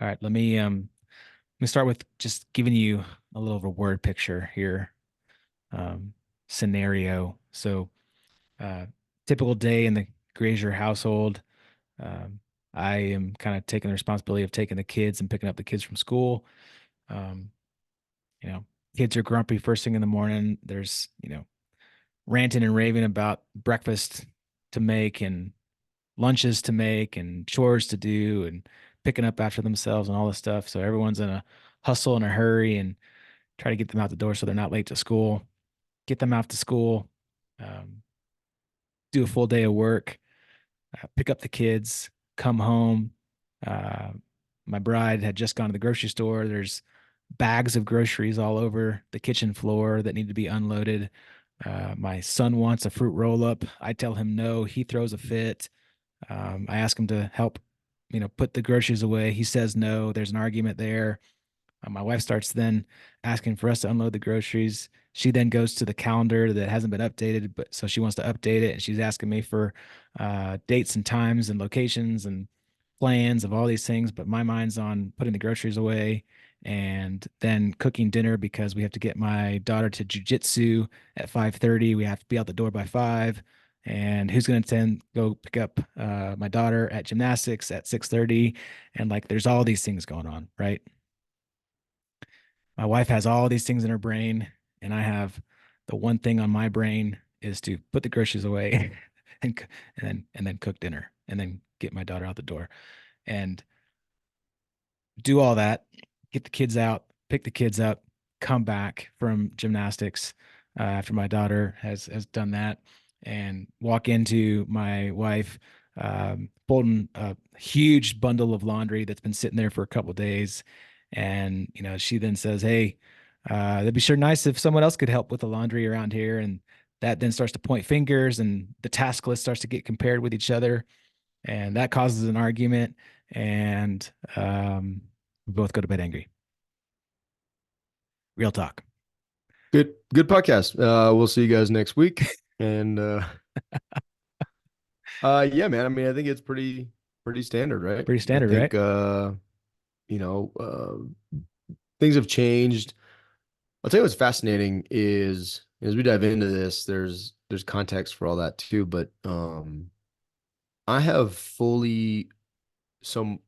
All right, let me start with just giving you a little of a word picture here. Um, Scenario. Uh, Typical day in the Grazier household. Um, I am kind of taking the responsibility of taking the kids and picking up the kids from school. Um, you know, Kids are grumpy first thing in the morning. There's, ranting and raving about breakfast to make and lunches to make and chores to do and picking up after themselves and all this stuff. So everyone's in a hustle and a hurry and try to get them out the door so they're not late to school. Get them out to school, um, do a full day of work, pick up the kids, come home. Uh, my bride had just gone to the grocery store. There's bags of groceries all over the kitchen floor that need to be unloaded. My son wants a fruit roll up. I tell him no. He throws a fit. I ask him to help, put the groceries away. He says no. There's an argument there. My wife starts then asking for us to unload the groceries. She then goes to the calendar that hasn't been updated, but so she wants to update it, and she's asking me for dates and times and locations and plans of all these things. But my mind's on putting the groceries away and then cooking dinner because we have to get my daughter to jujitsu at 5:30. We have to be out the door by 5. And who's going to then go pick up my daughter at gymnastics at 6:30? And like, there's all these things going on, right? My wife has all these things in her brain, and I have the one thing on my brain is to put the groceries away and then cook dinner and then get my daughter out the door and do all that, get the kids out, pick the kids up, come back from gymnastics after my daughter has done that, and walk into my wife folding a huge bundle of laundry that's been sitting there for a couple of days, and she then says, "Hey, that'd be sure nice if someone else could help with the laundry around here," and that then starts to point fingers, and the task list starts to get compared with each other, and that causes an argument, and we both go to bed angry. Real talk. Good podcast. We'll see you guys next week. And yeah, man. I mean, I think it's pretty standard, right? Pretty I standard, right? think you know, things have changed. I'll tell you what's fascinating is as we dive into this, there's context for all that too, but I have fully some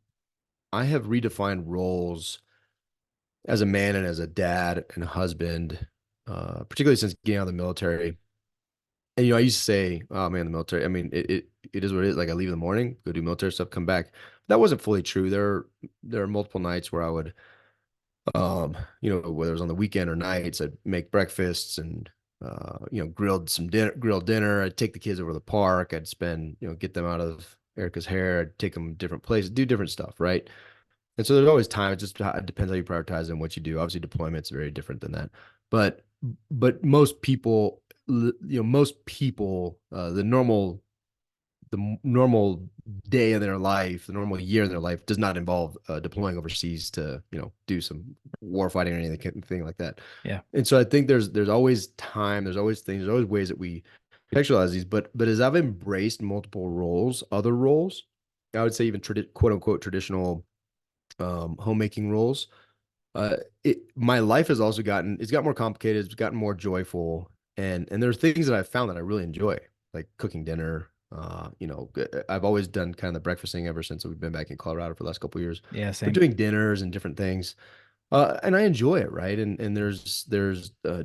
I have redefined roles as a man and as a dad and a husband, particularly since getting out of the military. And I used to say, "Oh man, the military. I mean, it is what it is. Like I leave in the morning, go do military stuff, come back." That wasn't fully true. There are multiple nights where I would, whether it was on the weekend or nights, I'd make breakfasts and grilled dinner. I'd take the kids over to the park. I'd spend, get them out of Erica's hair. I'd take them different places, do different stuff, right? And so there's always time. It depends how you prioritize and what you do. Obviously, deployment's very different than that. But but most people, most people, the normal day of their life, the normal year of their life does not involve deploying overseas to, do some war fighting or anything like that. Yeah. And so I think there's always time, there's always things, there's always ways that we contextualize these. But as I've embraced multiple roles, other roles, I would say even quote unquote traditional homemaking roles. My life has also it's got more complicated, it's gotten more joyful, and there's things that I've found that I really enjoy, like cooking dinner. I've always done kind of the breakfast thing ever since we've been back in Colorado for the last couple of years, Yeah, but same. doing dinners and different things, and I enjoy it, right? And there's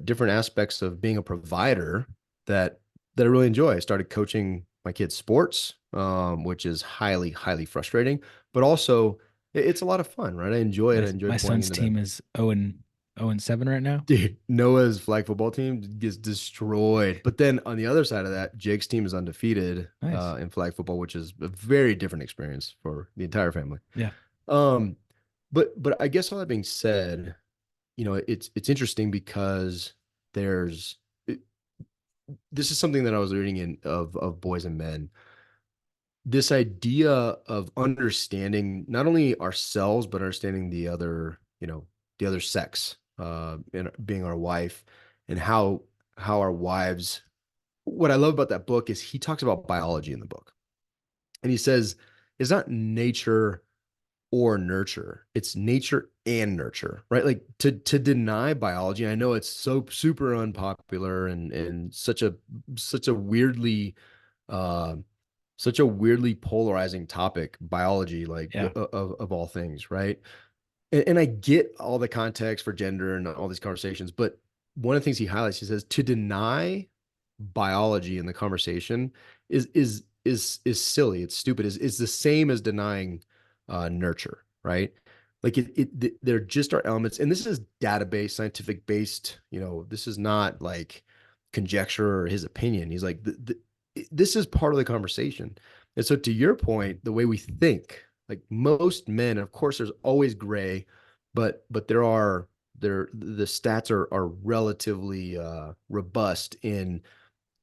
different aspects of being a provider that that I really enjoy. I started coaching my kids' sports, which is highly frustrating, but also it's a lot of fun, right? I enjoy it. My I enjoy my pouring son's into them. team is 0-7 right now. Dude, Noah's flag football team gets destroyed. But then on the other side of that, Jake's team is undefeated Nice. in flag football, which is a very different experience for the entire family. Yeah. Um, but I guess all that being said, it's interesting because there's it, this is something that I was reading in of Boys and Men. This idea of understanding not only ourselves but understanding the other sex, and being our wife, and how our wives. What I love about that book is he talks about biology in the book, and he says it's not nature or nurture. It's nature and nurture, right? Like to deny biology. I know it's so super unpopular and such a weirdly uh such a weirdly polarizing topic, biology, like Yeah. of all things, right? And I get all the context for gender and all these conversations, but one of the things he highlights, he says to deny biology in the conversation is silly. It's stupid. Is the same as denying nurture, right? Like there just are elements, and this is database, scientific based. This is not like conjecture or his opinion. He's like, this is part of the conversation. And so, to your point, the way we think, like most men, of course, there's always gray, but the stats are relatively robust in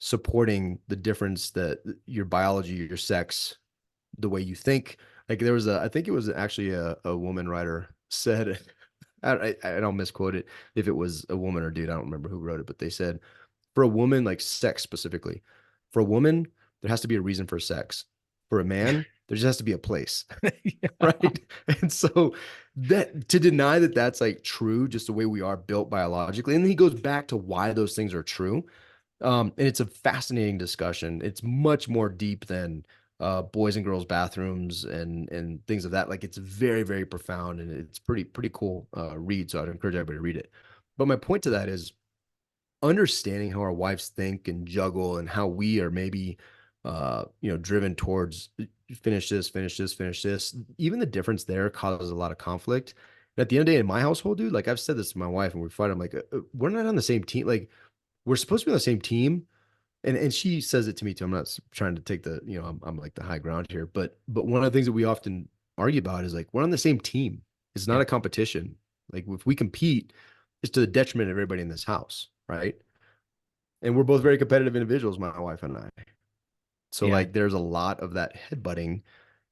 supporting the difference that your biology, your sex, the way you think. Like there was I think it was actually a woman writer said, I don't misquote it if it was a woman or dude. I don't remember who wrote it, but they said for a woman, like sex specifically, for a woman, there has to be a reason for sex. For a man, there just has to be a place. Yeah. Right. And so that to deny that that's like true, just the way we are built biologically. And then he goes back to why those things are true. And it's a fascinating discussion. It's much more deep than boys and girls bathrooms and things of that. Like it's very, very profound and it's pretty cool read. So I'd encourage everybody to read it. But my point to that is understanding how our wives think and juggle and how we are maybe driven towards finish this. Even the difference there causes a lot of conflict. And at the end of the day, in my household, dude, like I've said this to my wife and we fight. I'm like, we're not on the same team. Like we're supposed to be on the same team. And she says it to me too. I'm not trying to take the, I'm like the high ground here, but one of the things that we often argue about is like we're on the same team. It's not Yeah. a competition. Like if we compete, it's to the detriment of everybody in this house, right? And we're both very competitive individuals, my wife and I. So Yeah. like there's a lot of that headbutting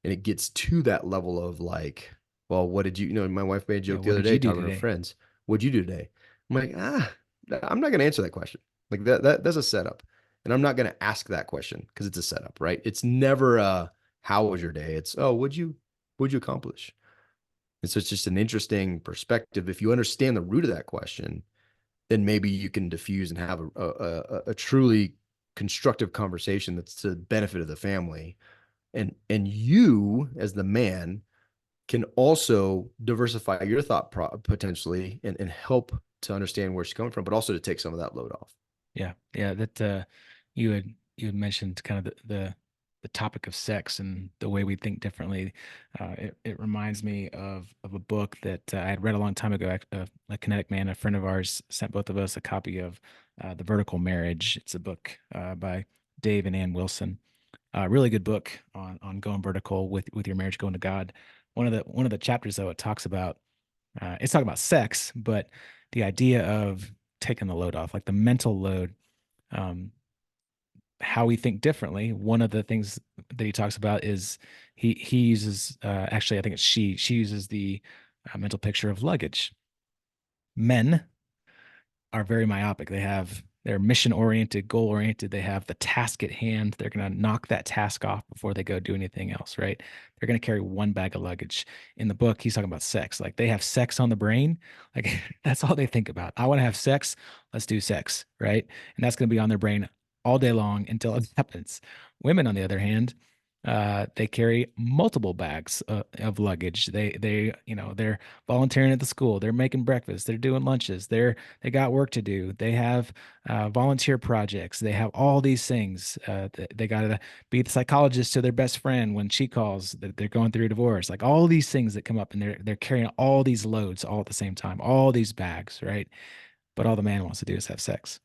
and it gets to that level of like, well, what did my wife made a Yeah. joke the What other did day you do talking to her today? friends. What'd you do today? I'm like, I'm not gonna answer that question. Like that's a setup. And I'm not gonna ask that question because it's a setup, right? It's never how was your day? It's what'd you accomplish? And so it's just an interesting perspective. If you understand the root of that question, then maybe you can diffuse and have a truly constructive conversation that's to the benefit of the family. And you, as the man, can also diversify your thought potentially and help to understand where she's coming from, but also to take some of that load off. Yeah. Yeah. That you had mentioned kind of the topic of sex and the way we think differently. It reminds me of a book that I had read a long time ago. A Kinetic Man, a friend of ours, sent both of us a copy of The Vertical Marriage. It's a book by Dave and Ann Wilson. Really good book on going vertical with your marriage, going to God. One of the chapters though, it talks about it's talking about sex, but the idea of taking the load off, like the mental load, um, how we think differently. One of the things that he talks about is he uses actually I think it's she uses the mental picture of luggage. Men are very myopic. They're mission oriented, goal oriented. They have the task at hand. They're going to knock that task off before they go do anything else, right? They're going to carry one bag of luggage. In the book, he's talking about sex. Like they have sex on the brain. Like that's all they think about. I want to have sex. Let's do sex, right? And that's going to be on their brain all day long until it happens. Women, on the other hand, they carry multiple bags of luggage. They're volunteering at the school. They're making breakfast. They're doing lunches. They got work to do. They have volunteer projects. They have all these things. They got to be the psychologist to their best friend when she calls that they're going through a divorce. Like all these things that come up, and they're carrying all these loads all at the same time, all these bags, right? But all the man wants to do is have sex,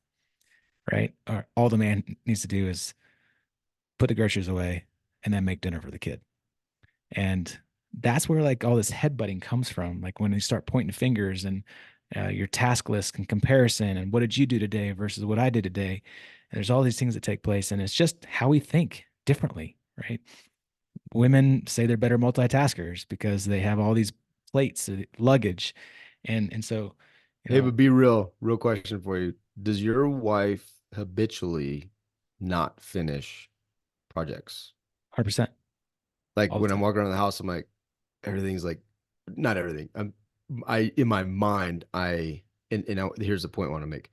right? Or all the man needs to do is put the groceries away and then make dinner for the kid. And that's where like all this headbutting comes from. Like when you start pointing fingers and your task list and comparison and what did you do today versus what I did today. And there's all these things that take place. And it's just how we think differently, right? Women say they're better multitaskers because they have all these plates, luggage. And so, Hey, but be real question for you. Does your wife habitually not finish projects? 100% Like all the when I'm time. walking around the house, I'm like, everything's like not everything. I in my mind, here's the point I want to make.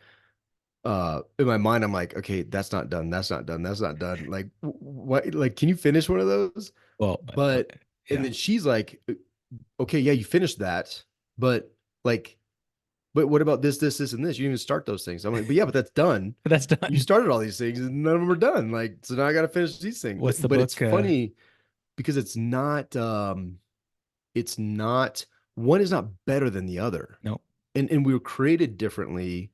In my mind, I'm like, okay, that's not done, that's not done, that's not done. Like, what? Like, can you finish one of those? Well, But and yeah, then she's like, okay, yeah, you finished that, but like, but what about this, and this? You didn't even start those things. I'm like, but yeah, but that's done. but that's You done. started all these things, and none of them are done. Like, so now I got to finish these things. What's the But it's book? funny because it's not one is not better than the other, No, and we were created differently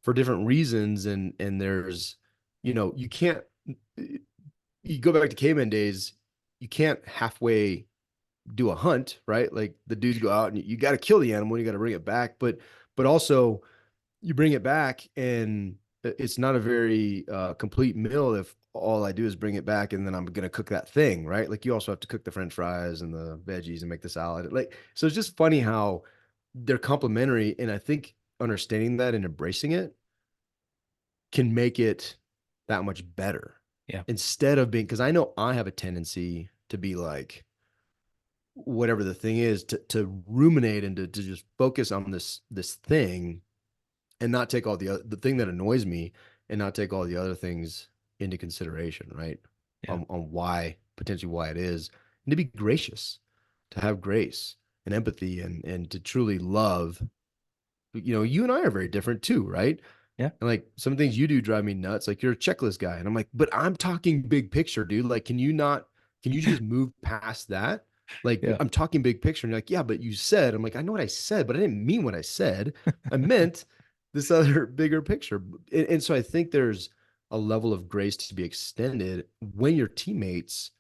for different reasons, and there's, you can't, you go back to caveman days, you can't halfway do a hunt, right? Like the dudes go out and you got to kill the animal, you got to bring it back, but also you bring it back and it's not a very complete meal if all I do is bring it back and then I'm gonna cook that thing, right? Like you also have to cook the French fries and the veggies and make the salad. Like so, it's just funny how they're complementary, and I think understanding that and embracing it can make it that much better yeah, instead of being, because I know I have a tendency to be like whatever the thing is, to ruminate and to just focus on this thing and not take all the thing that annoys me and not take all the other things into consideration, right? yeah, On why, potentially why it is, and to be gracious, to have grace and empathy, and to truly love. You and I are very different too, right? yeah, And like some things you do drive me nuts. Like you're a checklist guy. And I'm like, but I'm talking big picture, dude. Like, can you just move past that? Like, yeah, I'm talking big picture. And you're like, yeah, but you said, I'm like, I know what I said, but I didn't mean what I said. I meant this other bigger picture. And so I think there's a level of grace to be extended when your teammates,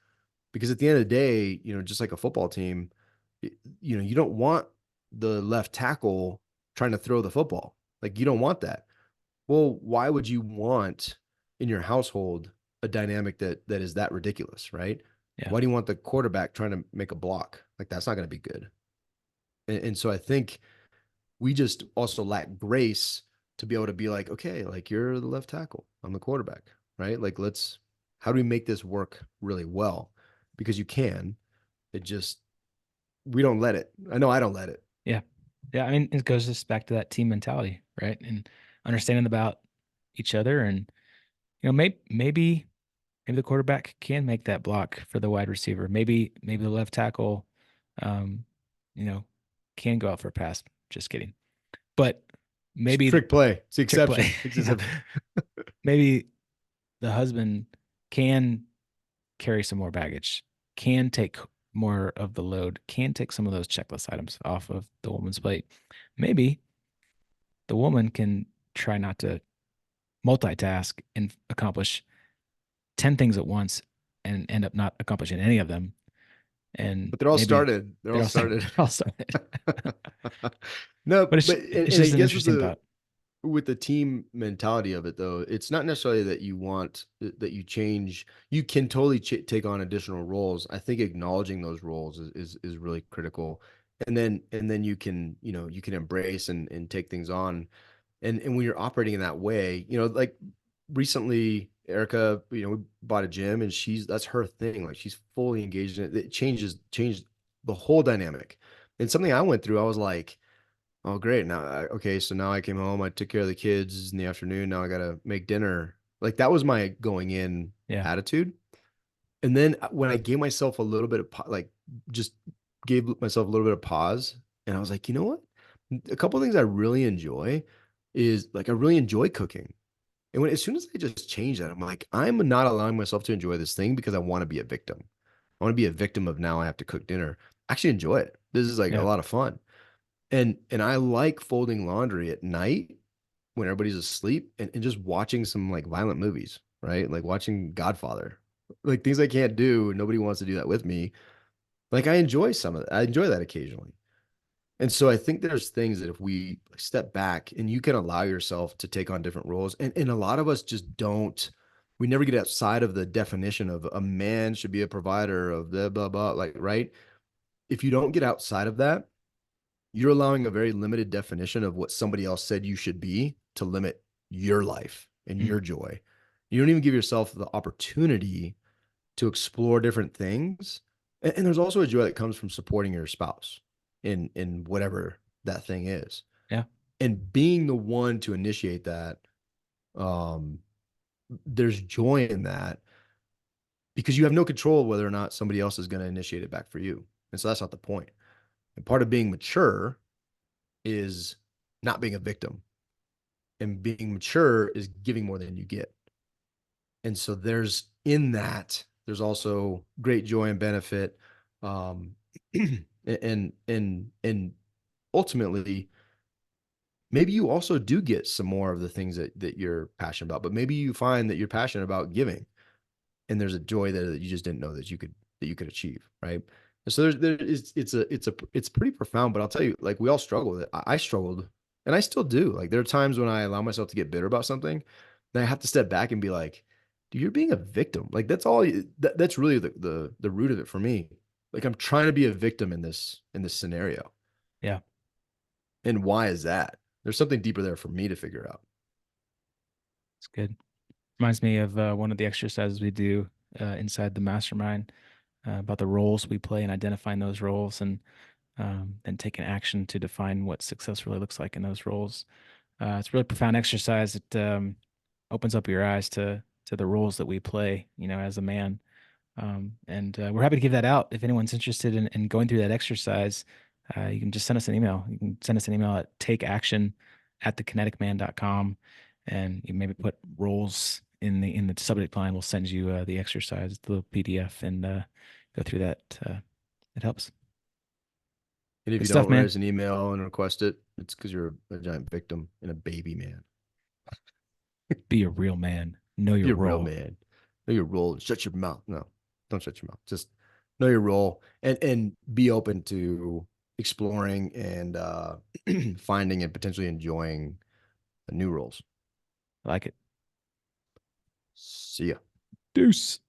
because at the end of the day, just like a football team, you don't want the left tackle trying to throw the football. Like, you don't want that. Well, why would you want in your household a dynamic that is that ridiculous, right? yeah, Why do you want the quarterback trying to make a block? Like that's not going to be good. And so I think we just also lack grace to be able to be like, okay, like you're the left tackle, I'm the quarterback, right? Like how do we make this work really well? Because you can. It just we don't let it. I know I don't let it. yeah, yeah. I mean, it goes just back to that team mentality, right? And understanding about each other, and maybe the quarterback can make that block for the wide receiver. Maybe the left tackle, um, you know, can go out for a pass. Just kidding. But It's maybe trick play. It's the trick play. exception. It's Yeah. just Maybe the husband can carry some more baggage, can take more of the load, can take some of those checklist items off of the woman's plate. Maybe the woman can try not to multitask and accomplish 10 things at once and end up not accomplishing any of them. And but they're all maybe started. They're all they're all started. started. They're all started. No, But but it's and I just an guess with interesting the thought. with the team mentality of it though, it's not necessarily that you want that you change. You can totally take on additional roles. I think acknowledging those roles is really critical. And then you can embrace and take things on. And when you're operating in that way, like recently Erica, we bought a gym and that's her thing. Like she's fully engaged in it. It changed the whole dynamic. And something I went through, I was like, oh, great. Okay, so now I came home, I took care of the kids in the afternoon. Now I gotta make dinner. Like that was my going in Yeah. attitude. And then when I gave myself a little bit of like just gave myself a little bit of pause, and I was like, you know what? A couple of things I really enjoy is like I really enjoy cooking. And as soon as I just change that, I'm like, I'm not allowing myself to enjoy this thing because I want to be a victim. I want to be a victim of now I have to cook dinner. I actually enjoy it. This is like a Yeah. lot of fun. And I like folding laundry at night when everybody's asleep and just watching some like violent movies, right? Like watching Godfather. Like things I can't do, and nobody wants to do that with me. Like I enjoy some of that. I enjoy that occasionally. And so I think there's things that if we step back and you can allow yourself to take on different roles, and a lot of us just don't, we never get outside of the definition of a man should be a provider of the blah, blah, like, right? If you don't get outside of that, you're allowing a very limited definition of what somebody else said you should be to limit your life and Mm. your joy. You don't even give yourself the opportunity to explore different things And there's also a joy that comes from supporting your spouse in whatever that thing is. Yeah. And being the one to initiate that, um, there's joy in that because you have no control whether or not somebody else is going to initiate it back for you. And so that's not the point. And part of being mature is not being a victim. And being mature is giving more than you get. And so there's in that, there's also great joy and benefit. Um, and ultimately, maybe you also do get some more of the things that you're passionate about, but maybe you find that you're passionate about giving, and there's a joy there that you just didn't know that you could achieve, right? And so it's pretty profound. But I'll tell you, like we all struggle with it. I struggled, and I still do. Like there are times when I allow myself to get bitter about something, then I have to step back and be like, dude, you're being a victim. Like that's all. That's really the root of it for me. Like I'm trying to be a victim in this scenario, Yeah. and why is that? There's something deeper there for me to figure out. It's good. Reminds me of one of the exercises we do inside the mastermind about the roles we play and identifying those roles and taking action to define what success really looks like in those roles. It's a really profound exercise. It opens up your eyes to the roles that we play, as a man. And we're happy to give that out. If anyone's interested in going through that exercise, you can just send us an email. You can send us an email at takeaction@thekineticman.com, and you maybe put roles in the subject line. We'll send you the exercise, the little PDF, and go through that. It helps. And if Good you stuff, don't write man. us an email and request it, it's because you're a giant victim and a baby man. Be a real man. Know Be your a real role. man. Know your role and shut your mouth. No, don't shut your mouth. Just know your role and be open to exploring and finding and potentially enjoying new roles. I like it. See ya. Deuce.